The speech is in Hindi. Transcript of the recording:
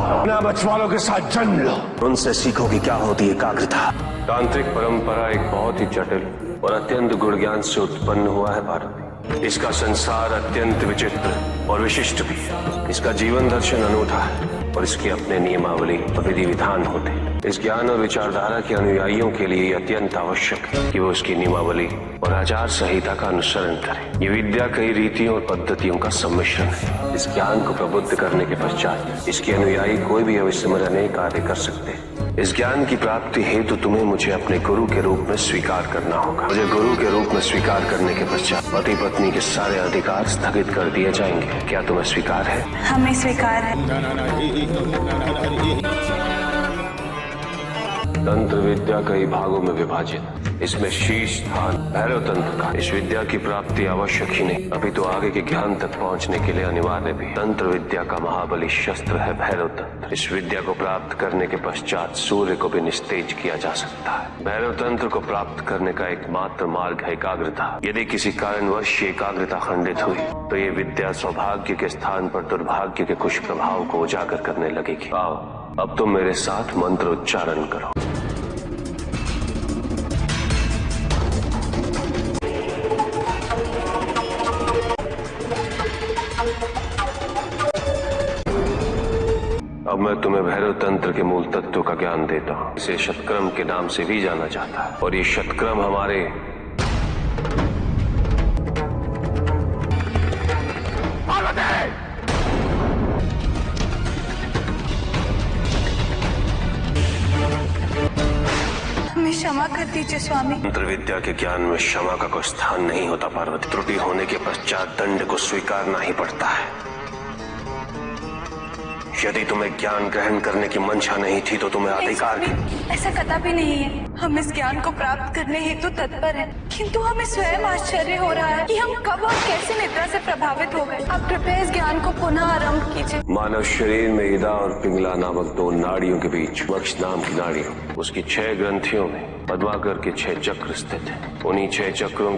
अपना बचवालों के साथ जन्म लो, उनसे सीखो कि क्या होती है एकाग्रता। तांत्रिक परंपरा एक बहुत ही जटिल और अत्यंत गुण ज्ञान से उत्पन्न हुआ है भारत। इसका संसार अत्यंत विचित्र और विशिष्ट भी है। इसका जीवन दर्शन अनूठा है और इसके अपने नियमावली और विधि विधान होते हैं। इस ज्ञान और विचारधारा के अनुयायियों के लिए अत्यंत आवश्यक है कि वो उसकी नियमावली और आचार संहिता का अनुसरण करें। ये विद्या कई रीतियों और पद्धतियों का सम्मिश्रण है। इस ज्ञान को प्रबुद्ध करने के पश्चात इसके अनुयायी कोई भी अविस्मरणीय कार्य कर सकते हैं। इस ज्ञान की प्राप्ति हेतु तुम्हें मुझे अपने गुरु के रूप में स्वीकार करना होगा। मुझे गुरु के रूप में स्वीकार करने के पश्चात पति पत्नी के सारे अधिकार स्थगित कर दिए जाएंगे। क्या तुम्हें स्वीकार है? हमें स्वीकार है। तंत्र विद्या कई भागों में विभाजित। इसमें शीर्ष स्थान भैरव तंत्र का। इस विद्या की प्राप्ति आवश्यक ही नहीं, अभी तो आगे के ज्ञान तक पहुंचने के लिए अनिवार्य भी। तंत्र विद्या का महाबली शस्त्र है भैरव तंत्र। इस विद्या को प्राप्त करने के पश्चात सूर्य को भी निस्तेज किया जा सकता है। भैरव तंत्र को प्राप्त करने का एकमात्र मार्ग है एकाग्रता। यदि किसी कारणवश एकाग्रता खंडित हुई तो ये विद्या सौभाग्य के स्थान पर दुर्भाग्य के कुछ प्रभाव को उजागर करने लगेगी। आओ अब तुम मेरे साथ मंत्र उच्चारण करो। अब मैं तुम्हें भैरव तंत्र के मूल तत्व का ज्ञान देता हूँ। इसे शतक्रम के नाम से भी जाना जाता है और ये शतक्रम हमारे हमें क्षमा कर दीजिए स्वामी। तंत्र विद्या के ज्ञान में क्षमा का कोई स्थान नहीं होता पार्वती। त्रुटि होने के पश्चात दंड को स्वीकारना ही पड़ता है। यदि तुम्हें ज्ञान ग्रहण करने की मंशा नहीं थी तो तुम्हें अधिकार ऐसा कदापि नहीं है। हम इस ज्ञान को प्राप्त करने हेतु तत्पर हैं, किंतु हमें स्वयं आश्चर्य हो रहा है कि हम कब और कैसे निद्रा से प्रभावित हो गए। आप कृपया इस ज्ञान को पुनः आरंभ कीजिए। मानव शरीर में इदा और पिंगला नामक दो नाड़ियों के बीच वक्ष नाम की नाड़ी, उसकी 6 ग्रंथियों में पद्माकर के 6 चक्र स्थित है। उन्हीं 6 चक्रों को